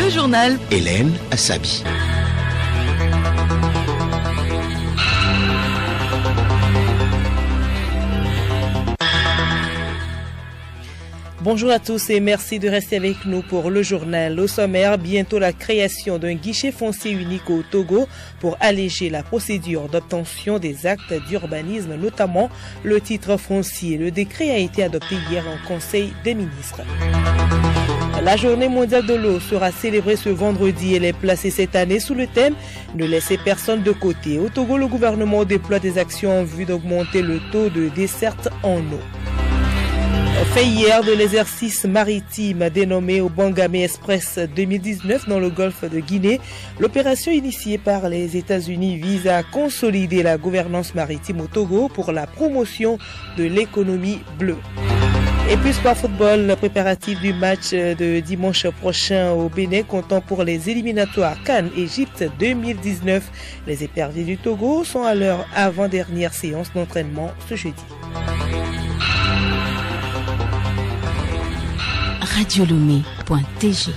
Le journal Hélène Assabi. Bonjour à tous et merci de rester avec nous pour le journal. Au sommaire, bientôt la création d'un guichet foncier unique au Togo pour alléger la procédure d'obtention des actes d'urbanisme, notamment le titre foncier. Le décret a été adopté hier en Conseil des ministres. La journée mondiale de l'eau sera célébrée ce vendredi. Elle est placée cette année sous le thème « Ne laissez personne de côté ». Au Togo, le gouvernement déploie des actions en vue d'augmenter le taux de desserte en eau. Fait hier de l'exercice maritime dénommé Obangame Express 2019 dans le golfe de Guinée, l'opération initiée par les États-Unis vise à consolider la gouvernance maritime au Togo pour la promotion de l'économie bleue. Et puis sport football, le préparatif du match de dimanche prochain au Bénin comptant pour les éliminatoires CAN Égypte 2019. Les éperviers du Togo sont à leur avant-dernière séance d'entraînement ce jeudi. radiolomé.tg.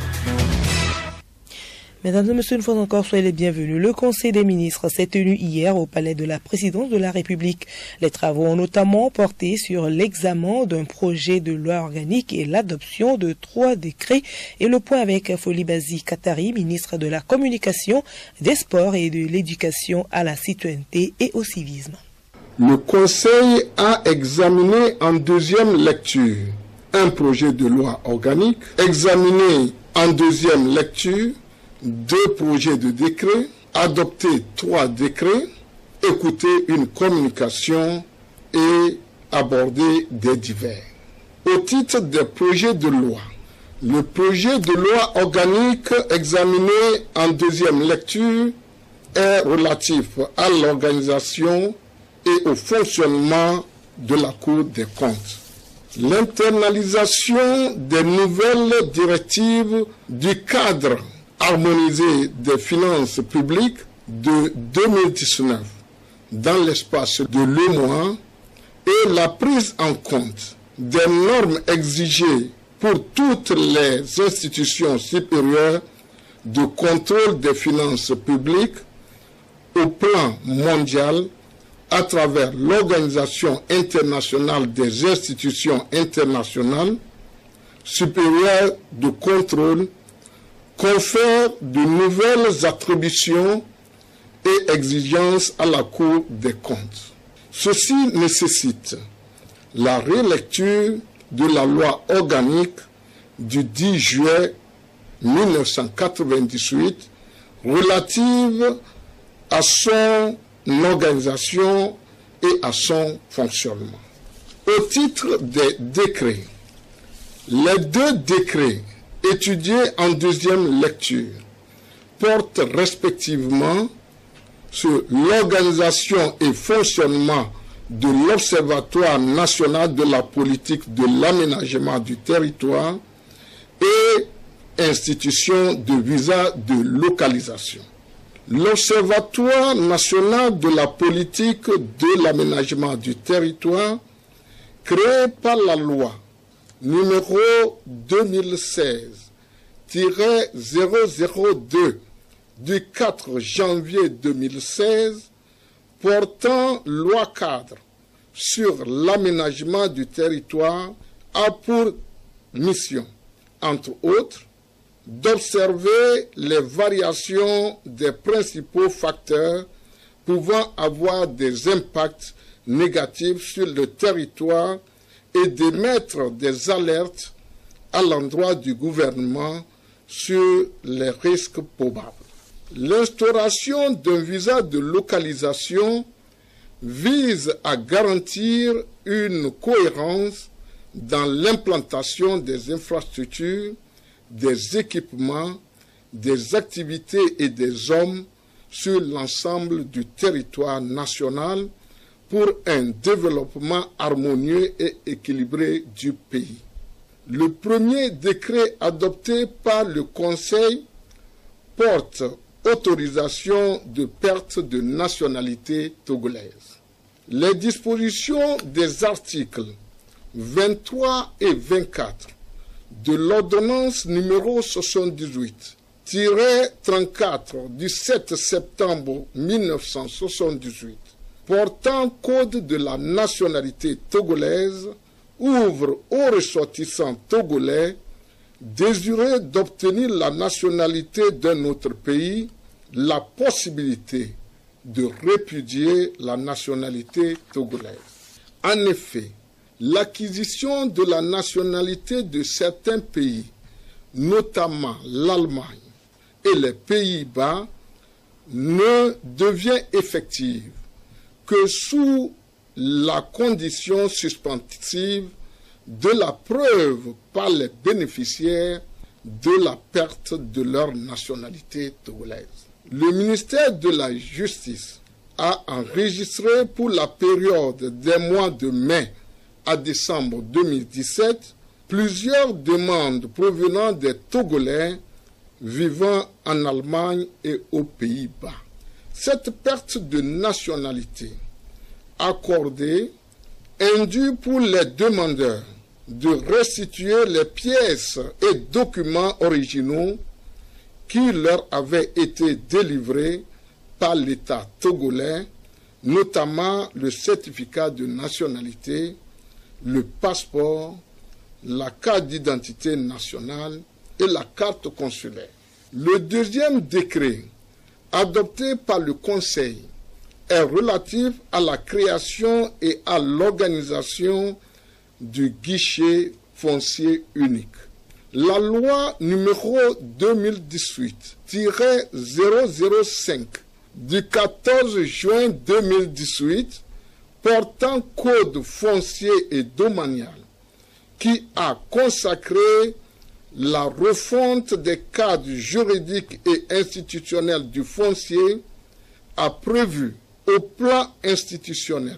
Mesdames et messieurs, une fois encore, soyez les bienvenus. Le Conseil des ministres s'est tenu hier au palais de la présidence de la République. Les travaux ont notamment porté sur l'examen d'un projet de loi organique et l'adoption de 3 décrets. Et le point avec Folibazi Katari, ministre de la Communication, des Sports et de l'Éducation à la citoyenneté et au civisme. Le Conseil a examiné en deuxième lecture un projet de loi organique, examiné en deuxième lecture 2 projets de décret, adopté 3 décrets, écouté une communication et abordé des divers. Au titre des projets de loi, le projet de loi organique examiné en deuxième lecture est relatif à l'organisation et au fonctionnement de la Cour des comptes. L'internalisation des nouvelles directives du cadre harmonisé des finances publiques de 2019 dans l'espace de l'UEMOA et la prise en compte des normes exigées pour toutes les institutions supérieures de contrôle des finances publiques au plan mondial à travers l'Organisation internationale des institutions internationales supérieures de contrôle confère de nouvelles attributions et exigences à la Cour des comptes. Ceci nécessite la relecture de la loi organique du 10 juillet 1998 relative à son organisation et à son fonctionnement. Au titre des décrets, les 2 décrets étudiés en deuxième lecture portent respectivement sur l'organisation et fonctionnement de l'Observatoire national de la politique de l'aménagement du territoire et institution de visa de localisation. L'Observatoire national de la politique de l'aménagement du territoire, créé par la loi numéro 2016-002 du 4 janvier 2016 portant loi cadre sur l'aménagement du territoire a pour mission, entre autres, d'observer les variations des principaux facteurs pouvant avoir des impacts négatifs sur le territoire et d'émettre des alertes à l'endroit du gouvernement sur les risques probables. L'instauration d'un visa de localisation vise à garantir une cohérence dans l'implantation des infrastructures, des équipements, des activités et des hommes sur l'ensemble du territoire national pour un développement harmonieux et équilibré du pays. Le premier décret adopté par le Conseil porte autorisation de perte de nationalité togolaise. Les dispositions des articles 23 et 24 de l'ordonnance numéro 78 34 du 7 septembre 1978 portant code de la nationalité togolaise ouvre aux ressortissants togolais désireux d'obtenir la nationalité d'un autre pays la possibilité de répudier la nationalité togolaise. En effet, l'acquisition de la nationalité de certains pays, notamment l'Allemagne et les Pays-Bas, ne devient effective que sous la condition suspensive de la preuve par les bénéficiaires de la perte de leur nationalité togolaise. Le ministère de la Justice a enregistré pour la période des mois de mai à décembre 2017 plusieurs demandes provenant des Togolais vivant en Allemagne et aux Pays-Bas. Cette perte de nationalité accordée induit pour les demandeurs de restituer les pièces et documents originaux qui leur avaient été délivrés par l'État togolais, notamment le certificat de nationalité, le passeport, la carte d'identité nationale et la carte consulaire. Le deuxième décret adopté par le Conseil est relatif à la création et à l'organisation du guichet foncier unique. La loi numéro 2018-005 du 14 juin 2018 portant code foncier et domanial qui a consacré la refonte des cadres juridiques et institutionnels du foncier a prévu au plan institutionnel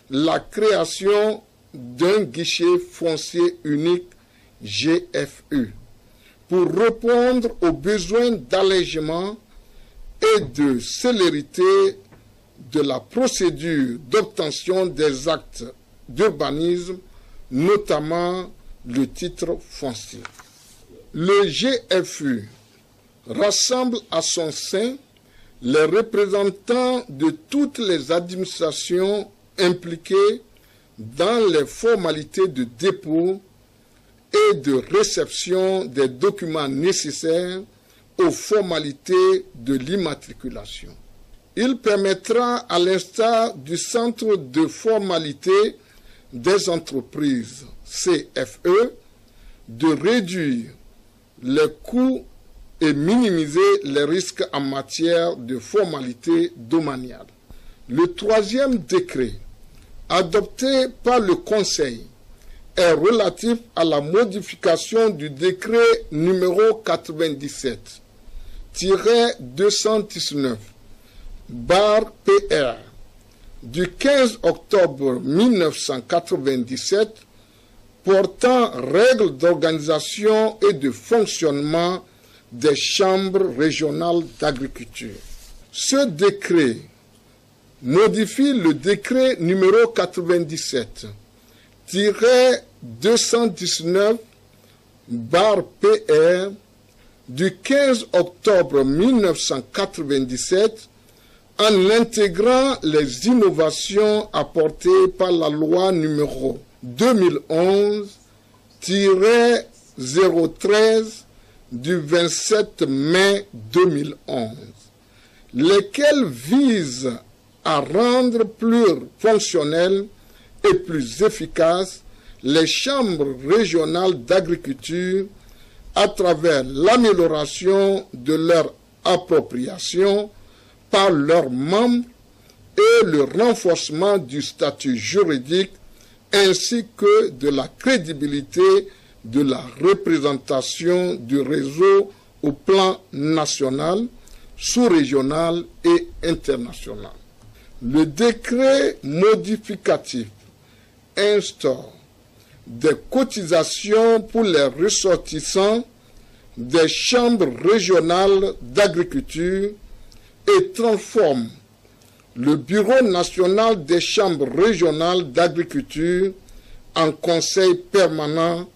la création d'un guichet foncier unique GFU pour répondre aux besoins d'allègement et de célérité de la procédure d'obtention des actes d'urbanisme, notamment le titre foncier. Le GFU rassemble à son sein les représentants de toutes les administrations impliquées dans les formalités de dépôt et de réception des documents nécessaires aux formalités de l'immatriculation. Il permettra, à l'instar du Centre de formalité des entreprises CFE, de réduire les coûts et minimiser les risques en matière de formalité domaniale. Le troisième décret, adopté par le Conseil, est relatif à la modification du décret numéro 97-219/PR du 15 octobre 1997 portant règles d'organisation et de fonctionnement des chambres régionales d'agriculture. Ce décret modifie le décret numéro 97-219/PR du 15 octobre 1997 en intégrant les innovations apportées par la loi numéro 2011-013 du 27 mai 2011, lesquelles visent à rendre plus fonctionnelles et plus efficaces les chambres régionales d'agriculture à travers l'amélioration de leur appropriation par leurs membres et le renforcement du statut juridique ainsi que de la crédibilité de la représentation du réseau au plan national, sous-régional et international. Le décret modificatif instaure des cotisations pour les ressortissants des chambres régionales d'agriculture et transforme le Bureau national des chambres régionales d'agriculture en conseil permanent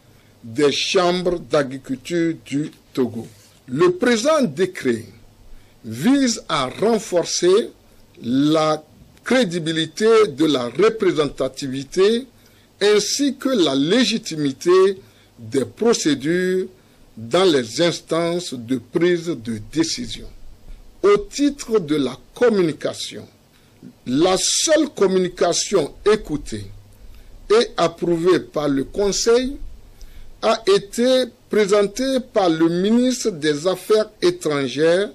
des chambres d'agriculture du Togo. Le présent décret vise à renforcer la crédibilité de la représentativité ainsi que la légitimité des procédures dans les instances de prise de décision. Au titre de la communication, la seule communication écoutée et approuvée par le Conseil a été présentée par le ministre des Affaires étrangères,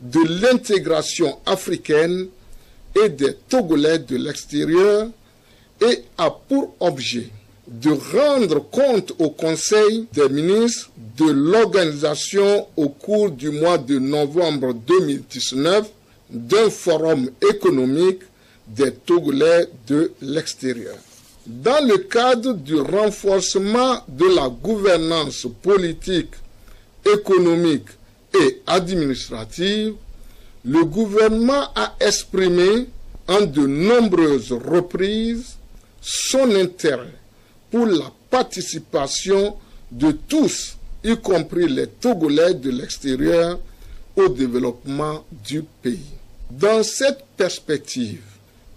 de l'intégration africaine et des Togolais de l'extérieur et a pour objet de rendre compte au Conseil des ministres de l'organisation au cours du mois de novembre 2019 d'un forum économique des Togolais de l'extérieur. Dans le cadre du renforcement de la gouvernance politique, économique et administrative, le gouvernement a exprimé en de nombreuses reprises son intérêt pour la participation de tous, y compris les Togolais de l'extérieur, au développement du pays. Dans cette perspective,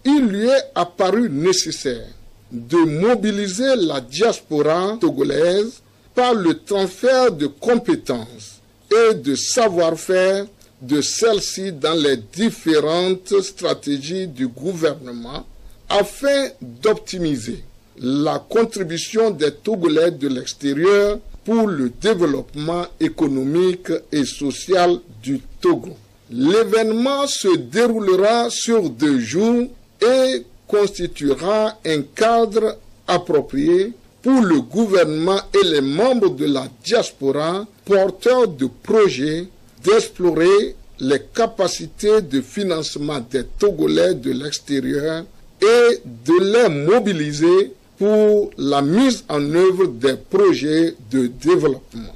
il lui est apparu nécessaire de mobiliser la diaspora togolaise par le transfert de compétences et de savoir-faire de celle-ci dans les différentes stratégies du gouvernement afin d'optimiser la contribution des Togolais de l'extérieur pour le développement économique et social du Togo. L'événement se déroulera sur 2 jours et constituera un cadre approprié pour le gouvernement et les membres de la diaspora porteurs de projets d'explorer les capacités de financement des Togolais de l'extérieur et de les mobiliser pour la mise en œuvre des projets de développement.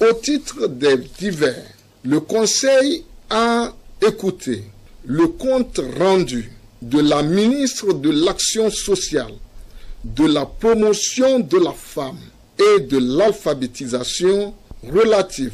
Au titre des divers, le Conseil a écouté le compte rendu de la ministre de l'Action sociale, de la promotion de la femme et de l'alphabétisation relatif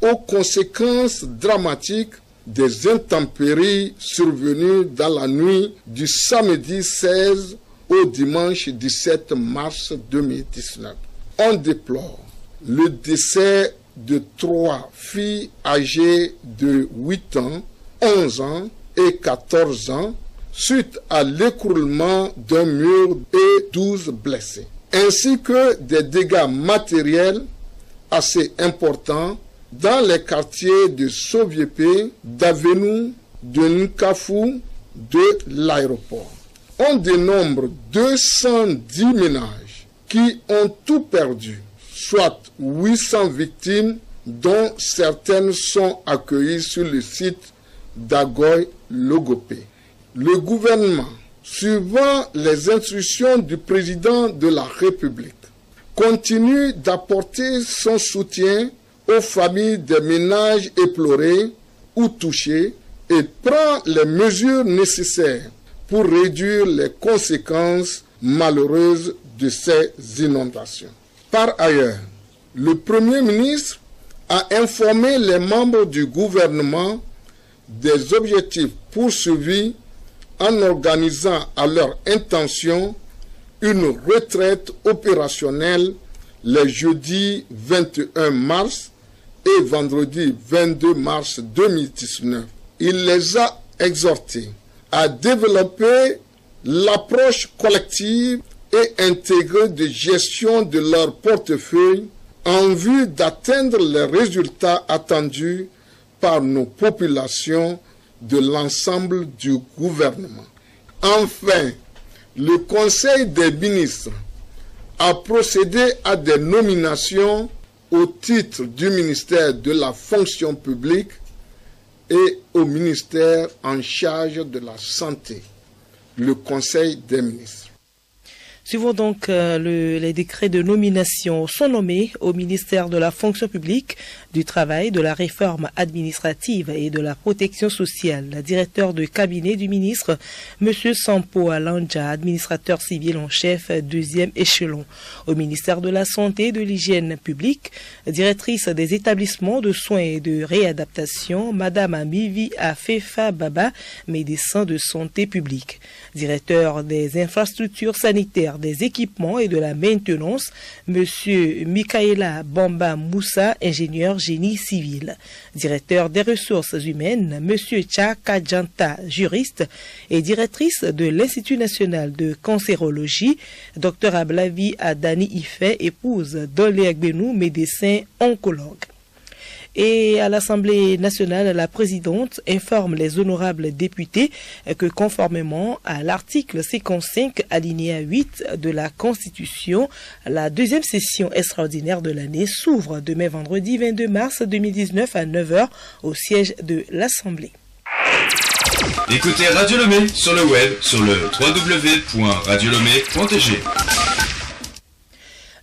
aux conséquences dramatiques des intempéries survenues dans la nuit du samedi 16 au dimanche 17 mars 2019. On déplore le décès de 3 filles âgées de 8 ans, 11 ans et 14 ans suite à l'écroulement d'un mur et 12 blessés, ainsi que des dégâts matériels assez importants dans les quartiers de Soviépé, d'Avenu, de Nkafu, de l'aéroport. On dénombre 210 ménages qui ont tout perdu, soit 800 victimes dont certaines sont accueillies sur le site d'Agoy-Logopé. Le gouvernement, suivant les instructions du président de la République, continue d'apporter son soutien aux familles des ménages éplorés ou touchés et prend les mesures nécessaires pour réduire les conséquences malheureuses de ces inondations. Par ailleurs, le Premier ministre a informé les membres du gouvernement des objectifs poursuivis en organisant à leur intention une retraite opérationnelle les jeudis 21 mars et vendredi 22 mars 2019. Il les a exhortés à développer l'approche collective et intégrée de gestion de leur portefeuille en vue d'atteindre les résultats attendus par nos populations de l'ensemble du gouvernement. Enfin, le Conseil des ministres a procédé à des nominations au titre du ministère de la fonction publique et au ministère en charge de la santé, le Conseil des ministres. Suivons donc les décrets de nomination sont nommés au ministère de la fonction publique, du travail, de la réforme administrative et de la protection sociale. Le directeur de cabinet du ministre, M. Sampo Alanja, administrateur civil en chef, 2e échelon. Au ministère de la Santé et de l'Hygiène publique, directrice des établissements de soins et de réadaptation, Madame Amivi Afefa Baba, médecin de santé publique. Directeur des infrastructures sanitaires, des équipements et de la maintenance, M. Mikaela Bamba Moussa, ingénieur génie civil. Directeur des ressources humaines, M. Tchaka Djanta, juriste, et directrice de l'Institut national de cancérologie, Dr Ablavi Adani Ife, épouse d'Olé Agbenou, médecin oncologue. Et à l'Assemblée nationale, la présidente informe les honorables députés que conformément à l'article 55 alinéa 8 de la Constitution, la deuxième session extraordinaire de l'année s'ouvre demain vendredi 22 mars 2019 à 9h au siège de l'Assemblée. Écoutez Radio Lomé sur le web sur le www.radiolomé.tg.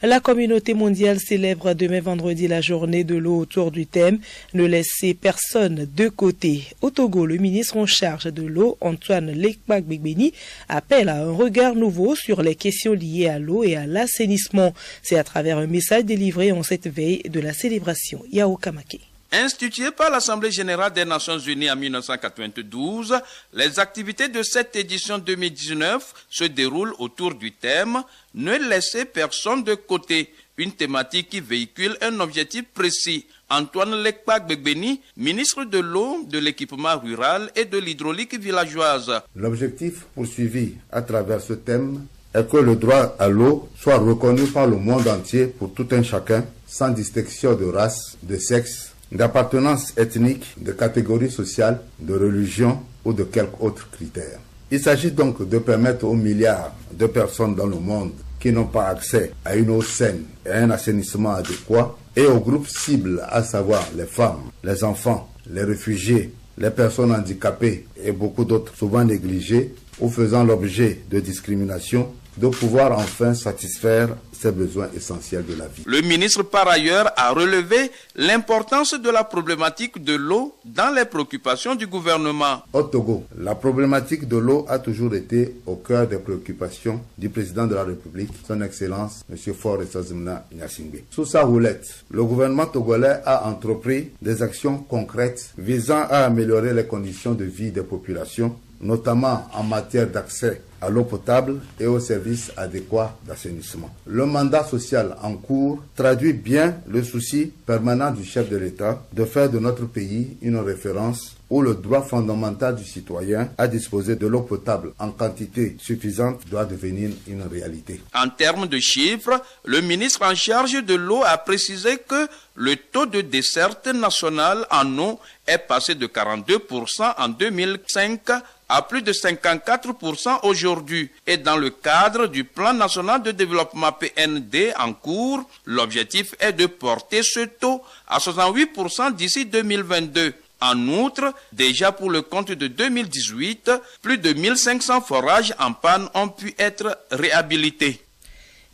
La communauté mondiale célèbre demain vendredi la journée de l'eau autour du thème « Ne laissez personne de côté ». Au Togo, le ministre en charge de l'eau, Antoine Lekpak-Begbeni, appelle à un regard nouveau sur les questions liées à l'eau et à l'assainissement. C'est à travers un message délivré en cette veille de la célébration. Yao Kamake. Instituée par l'Assemblée générale des Nations unies en 1992, les activités de cette édition 2019 se déroulent autour du thème « Ne laissez personne de côté », une thématique qui véhicule un objectif précis. Antoine Lekpak-Begbeni, ministre de l'eau, de l'équipement rural et de l'hydraulique villageoise. L'objectif poursuivi à travers ce thème est que le droit à l'eau soit reconnu par le monde entier pour tout un chacun, sans distinction de race, de sexe, d'appartenance ethnique, de catégorie sociale, de religion ou de quelque autre critère. Il s'agit donc de permettre aux milliards de personnes dans le monde qui n'ont pas accès à une eau saine et à un assainissement adéquat, et aux groupes cibles, à savoir les femmes, les enfants, les réfugiés, les personnes handicapées et beaucoup d'autres souvent négligés ou faisant l'objet de discrimination, de pouvoir enfin satisfaire ses besoins essentiels de la vie. Le ministre, par ailleurs, a relevé l'importance de la problématique de l'eau dans les préoccupations du gouvernement. Au Togo, la problématique de l'eau a toujours été au cœur des préoccupations du président de la République, son Excellence, M. Faure Sazimna Gnassingbé. Sous sa houlette, le gouvernement togolais a entrepris des actions concrètes visant à améliorer les conditions de vie des populations, notamment en matière d'accès à l'eau potable et aux services adéquats d'assainissement. Le mandat social en cours traduit bien le souci permanent du chef de l'État de faire de notre pays une référence où le droit fondamental du citoyen à disposer de l'eau potable en quantité suffisante doit devenir une réalité. En termes de chiffres, le ministre en charge de l'eau a précisé que le taux de desserte nationale en eau est passé de 42% en 2005 à plus de 54% aujourd'hui. Et dans le cadre du plan national de développement PND en cours, l'objectif est de porter ce taux à 68% d'ici 2022. En outre, déjà pour le compte de 2018, plus de 1500 forages en panne ont pu être réhabilités.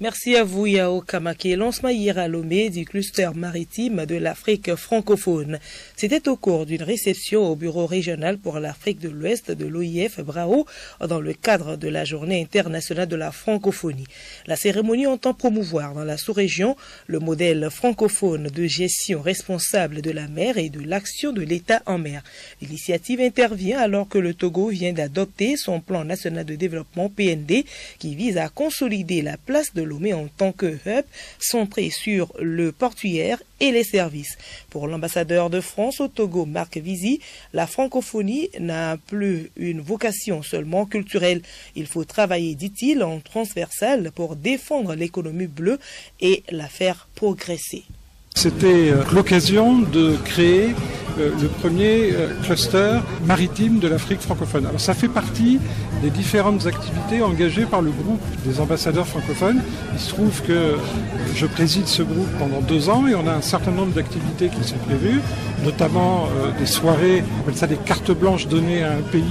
Merci à vous, Yao Kamake. Lancement hier à Lomé du cluster maritime de l'Afrique francophone. C'était au cours d'une réception au bureau régional pour l'Afrique de l'Ouest de l'OIF Brao dans le cadre de la journée internationale de la francophonie. La cérémonie entend promouvoir dans la sous-région le modèle francophone de gestion responsable de la mer et de l'action de l'État en mer. L'initiative intervient alors que le Togo vient d'adopter son plan national de développement PND qui vise à consolider la place de Lomé en tant que hub centré sur le portuaire et les services. Pour l'ambassadeur de France au Togo, Marc Vizy, la francophonie n'a plus une vocation seulement culturelle. Il faut travailler, dit-il, en transversal pour défendre l'économie bleue et la faire progresser. C'était l'occasion de créer le premier cluster maritime de l'Afrique francophone. Alors ça fait partie des différentes activités engagées par le groupe des ambassadeurs francophones. Il se trouve que je préside ce groupe pendant 2 ans et on a un certain nombre d'activités qui sont prévues, notamment des soirées, on appelle ça des cartes blanches données à un pays,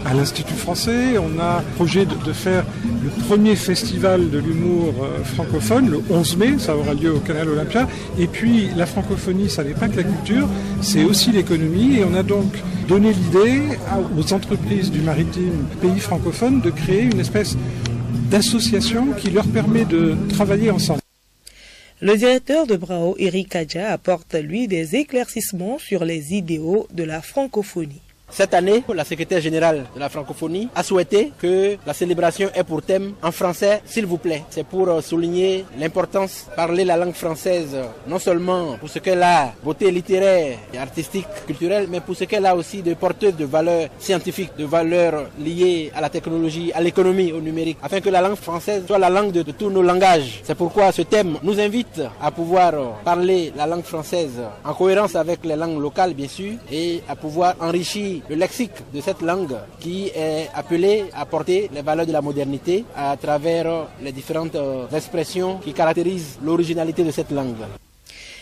à l'Institut français. On a projet de faire le premier festival de l'humour francophone, le 11 mai, ça aura lieu au Canal Olympia. Et puis la francophonie, ça n'est pas que la culture, c'est aussi l'économie. Et on a donc donné l'idée aux entreprises du maritime pays francophone de créer une espèce d'association qui leur permet de travailler ensemble. Le directeur de Brao, Eric Adja, apporte lui des éclaircissements sur les idéaux de la francophonie. Cette année, la secrétaire générale de la francophonie a souhaité que la célébration ait pour thème en français, s'il vous plaît. C'est pour souligner l'importance de parler la langue française, non seulement pour ce qu'elle a, beauté littéraire et artistique, culturelle, mais pour ce qu'elle a aussi de porteuse de valeurs scientifiques, de valeurs liées à la technologie, à l'économie, au numérique, afin que la langue française soit la langue de tous nos langages. C'est pourquoi ce thème nous invite à pouvoir parler la langue française en cohérence avec les langues locales, bien sûr, et à pouvoir enrichir le lexique de cette langue qui est appelé à porter les valeurs de la modernité à travers les différentes expressions qui caractérisent l'originalité de cette langue.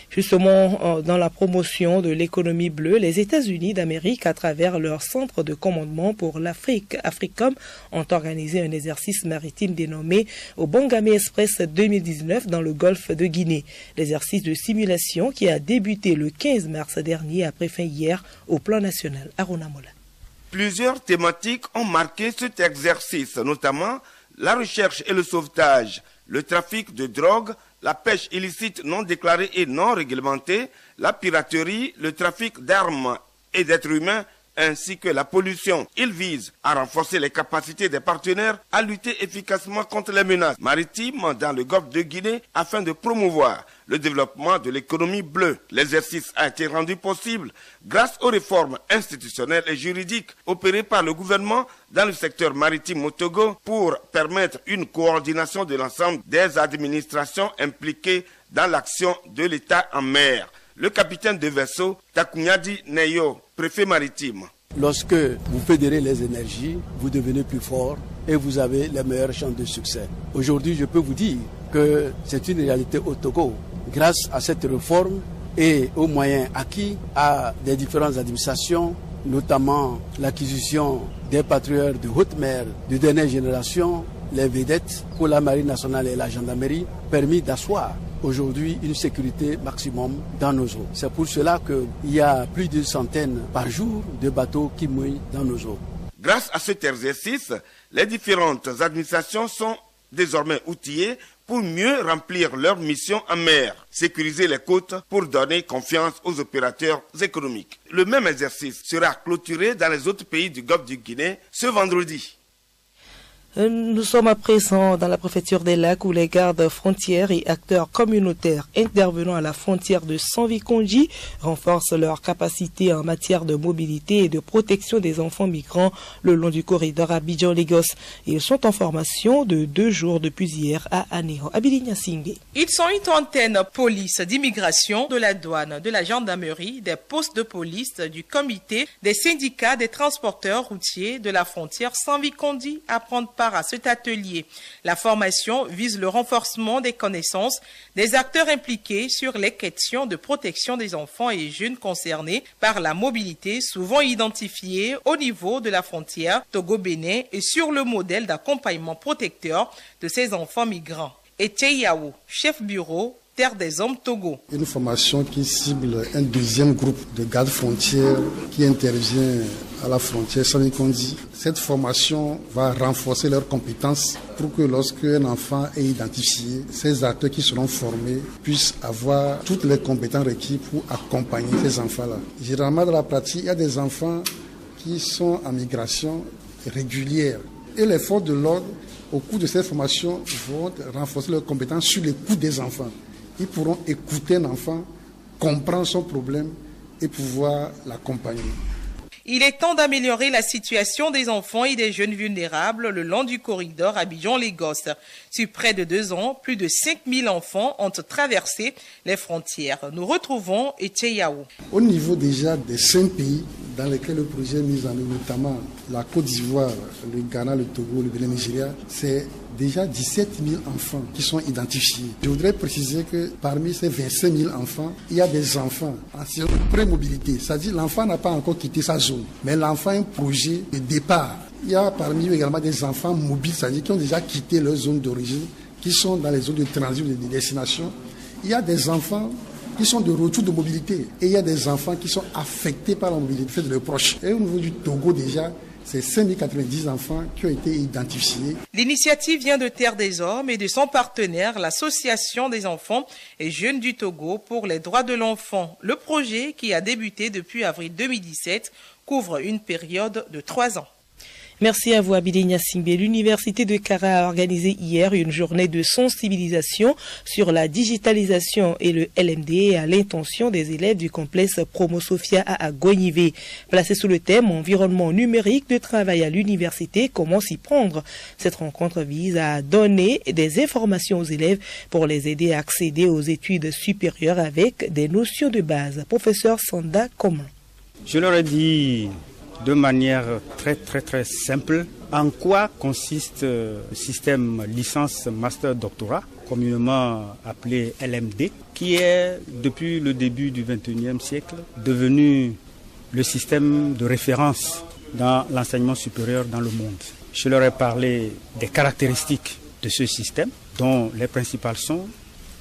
Justement, dans la promotion de l'économie bleue, les États-Unis d'Amérique, à travers leur centre de commandement pour l'Afrique, AFRICOM, ont organisé un exercice maritime dénommé au Bangame Express 2019 dans le golfe de Guinée. L'exercice de simulation qui a débuté le 15 mars dernier a pris fin hier au plan national. Aruna Mola. Plusieurs thématiques ont marqué cet exercice, notamment la recherche et le sauvetage, le trafic de drogue, la pêche illicite non déclarée et non réglementée, la piraterie, le trafic d'armes et d'êtres humains, ainsi que la pollution. Il vise à renforcer les capacités des partenaires à lutter efficacement contre les menaces maritimes dans le golfe de Guinée afin de promouvoir le développement de l'économie bleue. L'exercice a été rendu possible grâce aux réformes institutionnelles et juridiques opérées par le gouvernement dans le secteur maritime au Togo pour permettre une coordination de l'ensemble des administrations impliquées dans l'action de l'État en mer. Le capitaine de vaisseau, Takunyadi Neyo, préfet maritime. Lorsque vous fédérez les énergies, vous devenez plus fort et vous avez les meilleures chances de succès. Aujourd'hui, je peux vous dire que c'est une réalité au Togo. Grâce à cette réforme et aux moyens acquis à des différentes administrations, notamment l'acquisition des patrouilleurs de haute mer de dernière génération, les vedettes pour la marine nationale et la gendarmerie, permis d'asseoir aujourd'hui une sécurité maximum dans nos eaux. C'est pour cela qu'il y a plus d'une centaine par jour de bateaux qui mouillent dans nos eaux. Grâce à cet exercice, les différentes administrations sont désormais outillées pour mieux remplir leur mission en mer, sécuriser les côtes pour donner confiance aux opérateurs économiques. Le même exercice sera clôturé dans les autres pays du golfe du Guinée ce vendredi. Nous sommes à présent dans la préfecture des Lacs où les gardes frontières et acteurs communautaires intervenant à la frontière de Sanvi-Kondji renforcent leur capacité en matière de mobilité et de protection des enfants migrants le long du corridor Abidjan-Lagos. Ils sont en formation de 2 jours depuis hier à Anéo. Abilinia Singé. Ils sont une trentaine police d'immigration, de la douane, de la gendarmerie, des postes de police, du comité, des syndicats, des transporteurs routiers de la frontière Sanvi-Kondji à prendre part à cet atelier. La formation vise le renforcement des connaissances des acteurs impliqués sur les questions de protection des enfants et jeunes concernés par la mobilité, souvent identifiés au niveau de la frontière Togo-Bénin et sur le modèle d'accompagnement protecteur de ces enfants migrants. Etienne Yao, chef bureau, Terre des Hommes Togo. Une formation qui cible un deuxième groupe de gardes frontières qui intervient à la frontière Sanvi-Kondji. Cette formation va renforcer leurs compétences pour que lorsqu'un enfant est identifié, ces acteurs qui seront formés puissent avoir toutes les compétences requises pour accompagner ces enfants-là. Généralement, dans la pratique, il y a des enfants qui sont en migration régulière. Et les forces de l'ordre, au cours de cette formation, vont renforcer leurs compétences sur l'écoute des enfants. Ils pourront écouter un enfant, comprendre son problème et pouvoir l'accompagner. Il est temps d'améliorer la situation des enfants et des jeunes vulnérables le long du corridor Abidjan-Lagos. Sur près de 2 ans, plus de 5000 enfants ont traversé les frontières. Nous retrouvons Etcheyao. Au niveau déjà des 5 pays dans lesquels le projet est mis en œuvre, notamment la Côte d'Ivoire, le Ghana, le Togo, le Bénin, le Nigeria, c'est déjà 17 000 enfants qui sont identifiés. Je voudrais préciser que parmi ces 25 000 enfants, il y a des enfants en situation de pré-mobilité. C'est-à-dire l'enfant n'a pas encore quitté sa zone, mais l'enfant a un projet de départ. Il y a parmi eux également des enfants mobiles, c'est-à-dire qui ont déjà quitté leur zone d'origine, qui sont dans les zones de transit ou de destination. Il y a des enfants qui sont de retour de mobilité et il y a des enfants qui sont affectés par la mobilité de leurs proches. Et au niveau du Togo déjà, c'est 5090 enfants qui ont été identifiés. L'initiative vient de Terre des Hommes et de son partenaire, l'Association des enfants et jeunes du Togo pour les droits de l'enfant. Le projet, qui a débuté depuis avril 2017, couvre une période de 3 ans. Merci à vous, Abidé Nyasingbe. L'Université de Kara a organisé hier une journée de sensibilisation sur la digitalisation et le LMD à l'intention des élèves du complexe Promo Sophia à Goignivé. Placé sous le thème environnement numérique de travail à l'université, comment s'y prendre? Cette rencontre vise à donner des informations aux élèves pour les aider à accéder aux études supérieures avec des notions de base. Professeur Sanda Comment. Je leur ai dit de manière très simple en quoi consiste le système licence master doctorat, communément appelé LMD, qui est depuis le début du XXIe siècle devenu le système de référence dans l'enseignement supérieur dans le monde. Je leur ai parlé des caractéristiques de ce système, dont les principales sont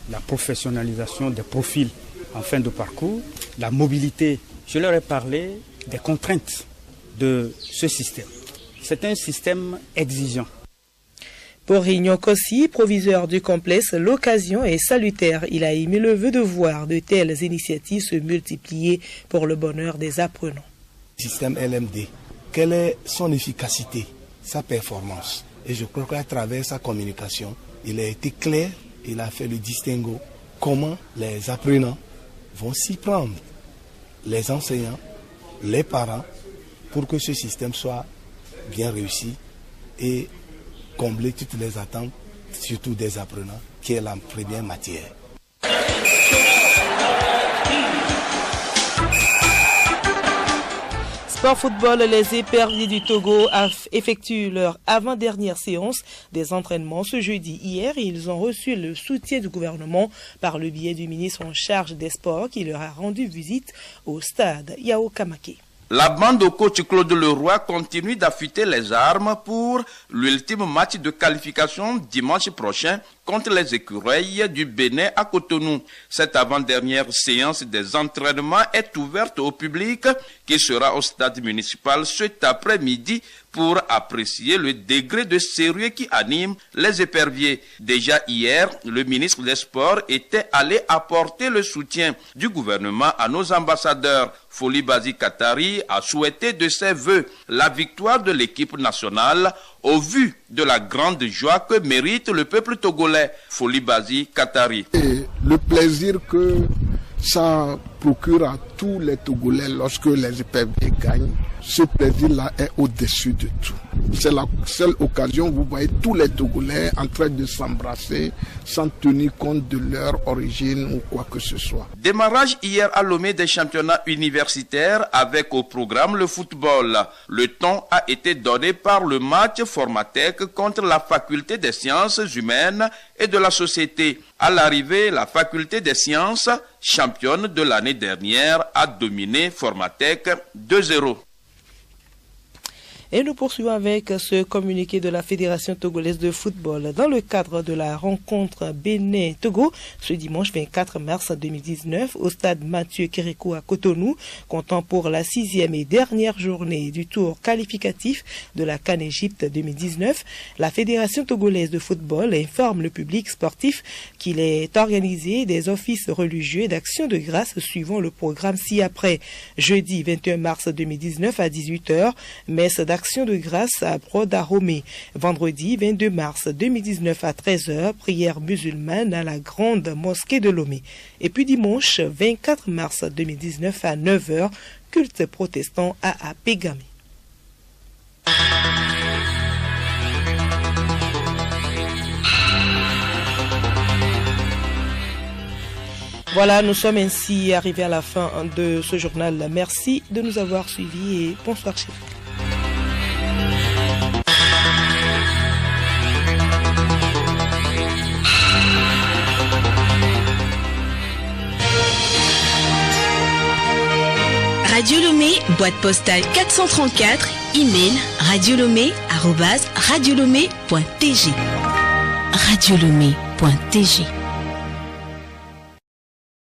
la professionnalisation des profils en fin de parcours, la mobilité. Je leur ai parlé des contraintes de ce système. C'est un système exigeant. Pour Rignon Kossi, proviseur du complexe, l'occasion est salutaire. Il a émis le vœu de voir de telles initiatives se multiplier pour le bonheur des apprenants. Système LMD, quelle est son efficacité, sa performance? Et je crois qu'à travers sa communication, il a été clair, il a fait le distinguo, comment les apprenants vont s'y prendre, les enseignants, les parents, pour que ce système soit bien réussi et combler toutes les attentes, surtout des apprenants, qui est la première matière. Sport football, les éperviers du Togo effectuent leur avant-dernière séance des entraînements ce jeudi. Hier, ils ont reçu le soutien du gouvernement par le biais du ministre en charge des sports qui leur a rendu visite au stade Yao Kamake. La bande au coach Claude Leroy continue d'affûter les armes pour l'ultime match de qualification dimanche prochain contre les écureuils du Bénin à Cotonou. Cette avant-dernière séance des entraînements est ouverte au public qui sera au stade municipal cet après-midi pour apprécier le degré de sérieux qui anime les éperviers. Déjà hier, le ministre des Sports était allé apporter le soutien du gouvernement à nos ambassadeurs. Foli Bazi Katari a souhaité de ses vœux la victoire de l'équipe nationale au vu de la grande joie que mérite le peuple togolais. Foli Bazi Katari. Et le plaisir que ça procure à tous les Togolais lorsque les éperviers gagnent, ce plaisir-là est au-dessus de tout. C'est la seule occasion où vous voyez tous les Togolais en train de s'embrasser sans tenir compte de leur origine ou quoi que ce soit. Démarrage hier à Lomé des championnats universitaires avec au programme le football. Le ton a été donné par le match Formatec contre la faculté des sciences humaines et de la société. À l'arrivée, la faculté des sciences, championne de l'année dernière, a dominé Formatec 2-0. Et nous poursuivons avec ce communiqué de la Fédération togolaise de football. Dans le cadre de la rencontre Bénin-Togo, ce dimanche 24 mars 2019, au stade Mathieu Kérékou à Cotonou, comptant pour la 6e et dernière journée du tour qualificatif de la CAN Égypte 2019, la Fédération togolaise de football informe le public sportif qu'il est organisé des offices religieux et d'actions de grâce suivant le programme ci-après. Jeudi 21 mars 2019 à 18h, messe d'action action de grâce à Brodaromé. Vendredi 22 mars 2019 à 13h, prière musulmane à la grande mosquée de Lomé. Et puis dimanche 24 mars 2019 à 9h, culte protestant à Pégamé. Voilà, nous sommes ainsi arrivés à la fin de ce journal. Merci de nous avoir suivis et bonsoir chez vous. Radio Lomé, boîte postale 434, email radiolomé@radiolomé.tg. radiolomé.tg